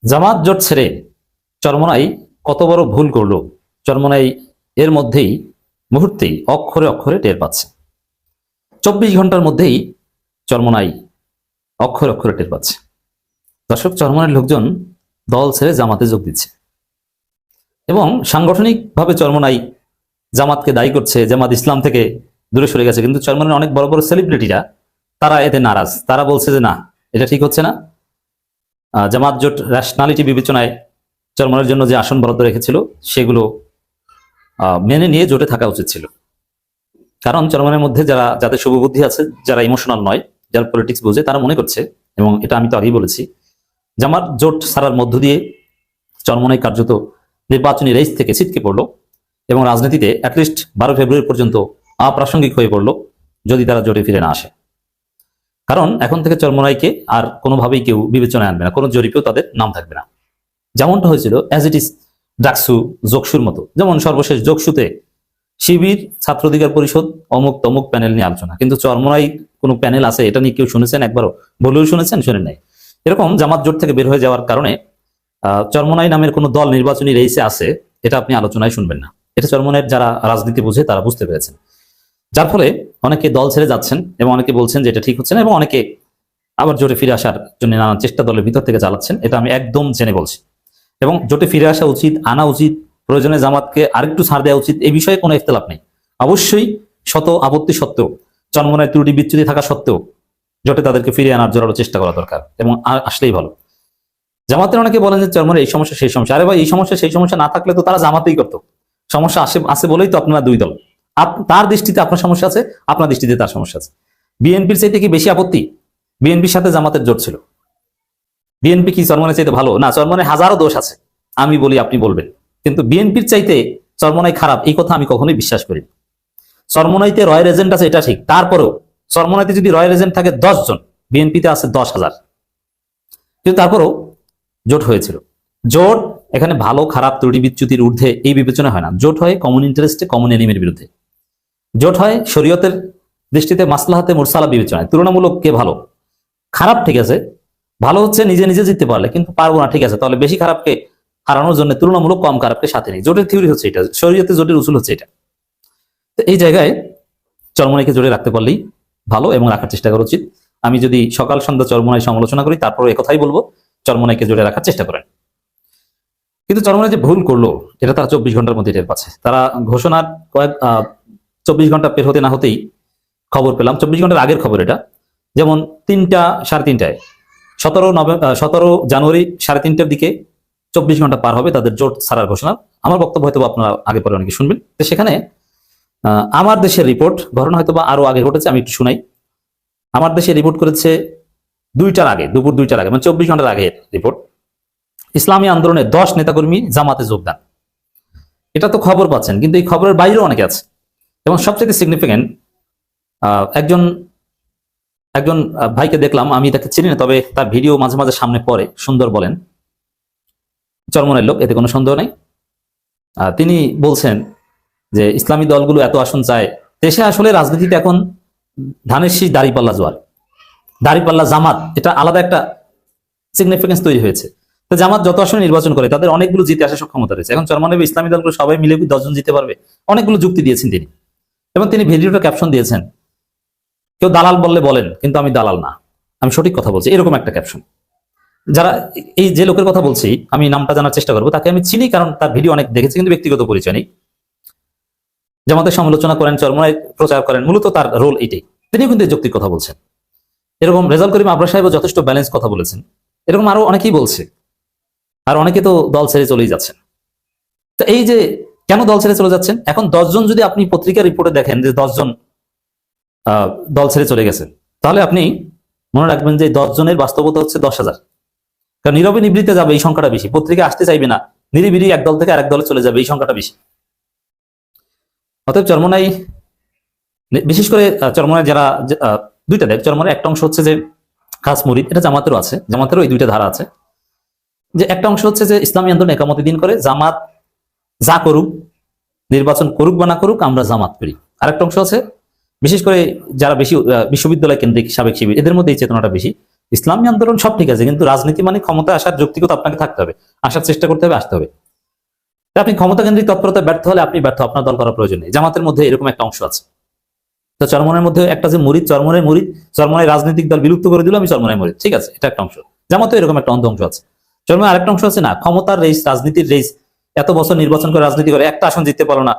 জামাত জোট ছেড়ে চরমোনাই কত বড় ভুল করলো, চরমোনাই এর মধ্যেই মুহূর্তেই অক্ষরে অক্ষরে টের পাচ্ছে। 24 ঘন্টার মধ্যেই চরমোনাই অক্ষরে অক্ষরে টের পাচ্ছে। দর্শক, চরমোনাইয়ের লোকজন দল ছেড়ে জামাতে যোগ দিচ্ছে এবং সাংগঠনিকভাবে চরমোনাই জামাতকে দায়ী করছে, জামাত ইসলাম থেকে দূরে সরে গেছে। কিন্তু চরমোনাইয়ের অনেক বড় বড় সেলিব্রিটিরা তারা এতে নারাজ। তারা বলছে যে না, এটা ঠিক হচ্ছে না। জামাত জোট ন্যাশনালিটি বিবেচনায় চরমোনাইয়ের জন্য যে আসন বরাদ্দ রেখেছিল সেগুলো মেনে নিয়ে জোটে থাকা উচিত ছিল। কারণ চরমোনাইয়ের মধ্যে যাদের শুভবুদ্ধি আছে, যারা ইমোশনাল নয়, যারা পলিটিক্স বোঝে, তারা মনে করছে, এবং এটা আমি তো আগেই বলেছি, জামাত জোট ছাড়ার মধ্য দিয়ে চরমোনাই কার্যত নির্বাচনী রেস থেকে ছিটকে পড়লো এবং রাজনীতিতে অ্যাটলিস্ট 12 ফেব্রুয়ারি পর্যন্ত অপ্রাসঙ্গিক হয়ে পড়লো যদি তারা জোটে ফিরে না আসে। কারণ এখন থেকে চরমোনাইকে আর কোনোভাবেই কেউ বিবেচনায় আনবে না, কোনো জরিপেও তাদের নাম থাকবে না। যেমনটা হয়েছিল অ্যাজ ইট ইজ ডাকসু, যোগসুর মতো। যেমন সর্বশেষ যোগসুতে শিবির, ছাত্র অধিকার পরিষদ, অমুক তমুক প্যানেল নিয়ে আলোচনা, কিন্তু চরমোনাই কোনো প্যানেল আছে এটা নিয়ে কেউ শুনেছেন? একবারও বলেও শুনেছেন? শুনেন নাই। এরকম জামাত জোট থেকে বের হয়ে যাওয়ার কারণে চরমোনাই নামের কোনো দল নির্বাচনী রেসে আছে এটা আপনি আলোচনায় শুনবেন না। এটা চরমোনাইয়ের যারা রাজনীতি বুঝে তারা বুঝতে পেরেছেন। যার ফলে অনেকে দল ছেড়ে যাচ্ছেন এবং অনেকে বলছেন যে এটা ঠিক হচ্ছে না, এবং অনেকে আবার জোটে ফিরে আসার জন্য নানান চেষ্টা দলের ভিতর থেকে চালাচ্ছেন। এটা আমি একদম জেনে বলছি। এবং জোটে ফিরে আসা উচিত, আনা উচিত, প্রয়োজনে জামাতকে আরেকটু ছাড় দেওয়া উচিত, এই বিষয়ে কোনো ইখতিলাফ নেই। অবশ্যই শত আপত্তি সত্ত্বেও, চরমোনাই ত্রুটি বিচ্যুতি থাকা সত্ত্বেও জোটে তাদেরকে ফিরিয়ে আনার জোরালো চেষ্টা করা দরকার, এবং আসলেই ভালো। জামাতের অনেকে বলেন যে চরমোনাই এই সমস্যা সেই সমস্যা। আরে ভাই, এই সমস্যা সেই সমস্যা না থাকলে তো তারা জামাতেই করতো। সমস্যা আছে বলেই তো আপনারা দুই দল। তার দৃষ্টিতে আপনার সমস্যা আছে, আপনার দৃষ্টিতে তার সমস্যা আছে। বিএনপির চাইতে কি বেশি আপত্তি? বিএনপির সাথে জামাতের জোট ছিল। বিএনপি কি চরমোনাই চাইতে ভালো? না, চরমোনাই হাজারো দোষ আছে, আমি বলি আপনি বলবেন, কিন্তু বিএনপির চাইতে চরমোনাই খারাপ এই কথা আমি কখনোই বিশ্বাস করি। চরমোনাইতে রয়্যাল এজেন্ট আছে এটা ঠিক, তারপরেও চরমোনাইতে যদি রয়্যাল এজেন্ট থাকে 10 জন, বিএনপিতে আছে 10,000, কিন্তু তারপরেও জোট হয়েছিল। জোট এখানে ভালো খারাপ ত্রুটি বিচ্যুতির ঊর্ধ্বে এই বিবেচনা হয় না। জোট হয় কমন ইন্টারেস্টে, কমন এনিমির বিরুদ্ধে। জোট হয় শরীয়তের দৃষ্টিতে মাসলাহাতে মুরসালা বিবেচনায়, তুলনামূলক কে ভালো খারাপ ঠিক আছে, ভালো হচ্ছে নিজে নিজে জিততে পারলে, কিন্তু পারবো না ঠিক আছে, তাহলে বেশি খারাপকে হারানোর জন্য তুলনামূলক কম খারাপকে সাথে নেই। জোটের থিওরি হচ্ছে এটা, শরীয়তে জোটের উসুল হচ্ছে এটা। তো এই জায়গায় চরমোনাইকে জোটে রাখতে পারলেই ভালো এবং রাখার চেষ্টা করা উচিত। আমি যদি সকাল সন্ধ্যা চরমোনাই সমালোচনা করি, তারপরে একথাই বলবো, চরমোনাইকে জোটে রাখার চেষ্টা করেন। কিন্তু চরমোনাই যে ভুল করলো এটা তারা 24 ঘন্টার মধ্যে টের পাচ্ছে। তারা ঘোষণার 24 ঘন্টা পের হতে না হতেই খবর পেলাম, 24 ঘন্টার আগের খবর এটা, যেমন 3টা সাড়ে 3টায় 17 জানুয়ারি 3:30টার দিকে 24 ঘন্টা পার হবে তাদের জোট ছাড়ার ঘোষণা। আমার বক্তব্য হয়তো আপনারা আগে পরে অনেকে শুনবেন। তো সেখানে আমার দেশের রিপোর্ট, ঘটনা হয়তো বা আরো আগে ঘটেছে, আমি একটু শুনাই। আমার দেশে রিপোর্ট করেছে 2টার আগে, দুপুর 2টার আগে, মানে 24 ঘন্টার আগে রিপোর্ট। ইসলামী আন্দোলনের 10 নেতাকর্মী জামাতে যোগদান। এটা তো খবর পাচ্ছেন, কিন্তু এই খবরের বাইরেও অনেকে আছে। এবং সবচেয়ে সিগনিফিকেন্ট একজন ভাইকে দেখলাম, আমি তাকে চিনি না, তবে তার ভিডিও মাঝে মাঝে সামনে পড়ে, সুন্দর বলেন, চরমোনাইয়ের লোক, এতে কোনো সন্দেহ নেই। তিনি বলছেন যে ইসলামী দলগুলো এত আসন চায়। দেশে আসলে রাজনীতিতে এখন ধানের শীষ দাঁড়িপাল্লা জোয়ার, দাঁড়িপাল্লা জামাত, এটা আলাদা একটা সিগনিফিকেন্স তৈরি হয়েছে। তো জামাত যত আসনে নির্বাচন করে তাদের অনেকগুলো জিতে আসার সক্ষমতা রয়েছে। এখন চরমোনাই ইসলামী দলগুলো সবাই মিলে 10 জন জিতে পারবে, অনেকগুলো যুক্তি দিয়েছেন তিনি। এবং তিনি ভিডিওটা ক্যাপশন দিয়েছেন, কেউ দালাল বললে বলেন, কিন্তু আমি দালাল না, আমি সঠিক কথা বলছি, এরকম একটা ক্যাপশন। যারা এই যে লোকের কথা বলছি, আমি নামটা জানার চেষ্টা করবো, তাকে আমি চিনি কারণ তার ভিডিও অনেক দেখেছি, কিন্তু ব্যক্তিগত পরিচয় নেই। জামাতের সমালোচনা করেন, চরমোনাই প্রচার করেন, মূলত তার রোল এটাই। তিনিও কিন্তু এই যৌক্তিক কথা বলছেন। এরকম রেজাল করিম আবরার সাহেব যথেষ্ট ব্যালেন্স কথা বলেছেন, এরকম আরো অনেকেই বলছে, আর অনেকে তো দল ছেড়ে চলেই যাচ্ছেন। তো এই যে কেন দল ছেড়ে চলে যাচ্ছেন, এখন 10 জন যদি আপনি পত্রিকার রিপোর্টে দেখেন যে 10 জন দল ছেড়ে চলে গেছেন, তাহলে আপনি মনে রাখবেন যে 10 জনের বাস্তবতা হচ্ছে 10,000। কারণ নীরবে নিবৃত্তে যাবে এই সংখ্যাটা বেশি, পত্রিকা আসতে চাইবে না, নিরিবিরি এক দল থেকে আরেক দলে চলে যাবে এই সংখ্যাটা বেশি। অতএব চরমোনাই, বিশেষ করে চরমোনাই যারা 2টা দেখ, চরমোনাই একটা অংশ হচ্ছে যে খাস মুরিদ, এটা জামাতেরও আছে, জামাতেরও এই 2টা ধারা আছে। যে একটা অংশ হচ্ছে যে ইসলামী আন্দোলন একামতি দিন করে, জামাত যা করুক, নির্বাচন করুক বা না করুক, আমরা জামাত করি। আর একটা অংশ আছে, বিশেষ করে যারা বেশি বিশ্ববিদ্যালয় কেন্দ্রিক সাবেক শিবির, এদের মধ্যে এই চেতনাটা বেশি, ইসলামী আন্দোলন সব ঠিক আছে, কিন্তু রাজনীতি মানে ক্ষমতায় আসার যৌক্তিকতা আপনাকে থাকতে হবে, আসার চেষ্টা করতে হবে, আসতে হবে। তা আপনি ক্ষমতা কেন্দ্রিক তৎপরতা ব্যর্থ হলে আপনি ব্যর্থ, আপনার দল করার প্রয়োজন নেই। জামাতের মধ্যে এরকম একটা অংশ আছে। তো চরমনের মধ্যে একটা যে মুরিদ, চরমনের রাজনৈতিক দল বিলুপ্ত করে দিল, আমি চরমনের মুরিদ, ঠিক আছে, এটা একটা অংশ। জামাতে এরকম একটা অন্ধ অংশ আছে। চরমনের আরেকটা অংশ আছে না, ক্ষমতার রেস, রাজনীতির রেস, এত বছর নির্বাচন করে রাজনীতি করে একটা আসন জিততে পারো না,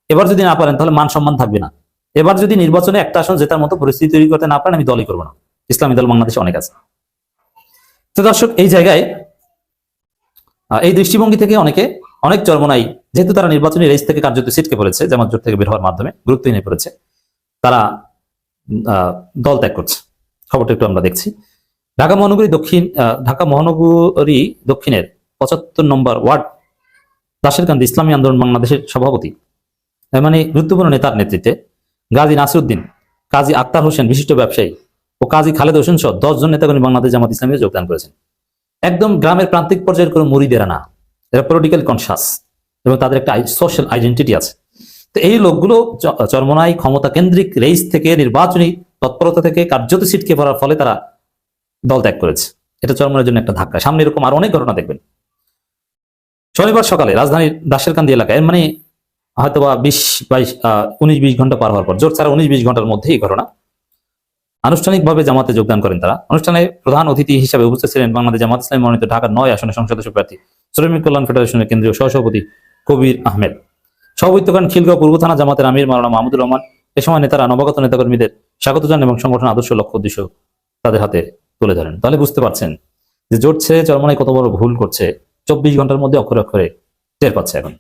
এবার যদি না পারেন তাহলে মান সম্মান থাকবে না। এবার যদি নির্বাচনে একটা আসন জেতার মতো পরিস্থিতি তৈরি করতে না পারেন, আমি দলই করবো না। ইসলামী দল বাংলাদেশে অনেক আছে। তো দর্শক, এই জায়গায় এই দৃষ্টিভঙ্গি থেকে অনেক চরমনাই, যেহেতু তারা নির্বাচনী রেস থেকে কার্যত ছিটকে পড়েছে, জামাত জোট থেকে বের হওয়ার মাধ্যমে গুরুত্বহীন হয়ে পড়েছে, তারা দল ত্যাগ করছে। খবরটা একটু আমরা দেখছি। ঢাকা মহানগরী দক্ষিণের 75 নম্বর ওয়ার্ড দাশেরকান্দি ইসলামী আন্দোলন বাংলাদেশের সভাপতি, মানে গুরুত্বপূর্ণ নেতার নেতৃত্বে গাজী নাসিরউদ্দিন, কাজী আক্তার হোসেন বিশিষ্ট ব্যবসায়ী ও কাজী খালেদ হোসেন সহ 10 জন নেতাকর্মী বাংলাদেশ জামাত ইসলামীতে যোগদান করেছেন। একদম গ্রামের প্রান্তিক পর্যায়ের কোনো মুরিদেরা না, এরা পলিটিক্যাল কনসাস এবং তাদের একটা সোশ্যাল আইডেন্টিটি আছে। তো এই লোকগুলো চরমনাই ক্ষমতা কেন্দ্রিক রেস থেকে, নির্বাচনী তৎপরতা থেকে কার্যত ছিটকে পড়ার ফলে তারা দল ত্যাগ করেছে। এটা চরমনাইয়ের জন্য একটা ধাক্কা। সামনে এরকম আর অনেক ঘটনা দেখবেন। শনিবার সকালে রাজধানীর দাশেরকান্দি এলাকায়, মানে হয়তোবা 19-20 ঘন্টা পার হওয়ার পর, জোর ছাড়া 19-20 ঘন্টার মধ্যে এই ঘটনা, আনুষ্ঠানিকভাবে জামাতে যোগদান করেন তারা। অনুষ্ঠানে প্রধান অতিথি হিসেবে উপস্থিত ছিলেন বাংলাদেশ জামাত ইসলামী মনোনীত ঢাকার 9 আসনের সংসদ সদস্য প্রার্থী শ্রমিক কল্যাণ ফেডারেশনের কেন্দ্রীয় সহসভাপতি কবির আহমেদ। সভাপতিত্ব করেন খিলগাঁও পূর্ব থানা জামাতের আমির মাওলানা মাহমুদুর রহমান। এ সময় নেতারা নবাগত নেতাকর্মীদের স্বাগত জানান এবং সংগঠন আদর্শ, লক্ষ্য, উদ্দেশ্য তাদের হাতে তুলে ধরেন। তাহলে বুঝতে পারছেন যে জোট ছেড়ে চরমনাই কত বড় ভুল করছে, 24 ঘন্টার মধ্যে অক্ষরে অক্ষরে টের পাচ্ছে এখন।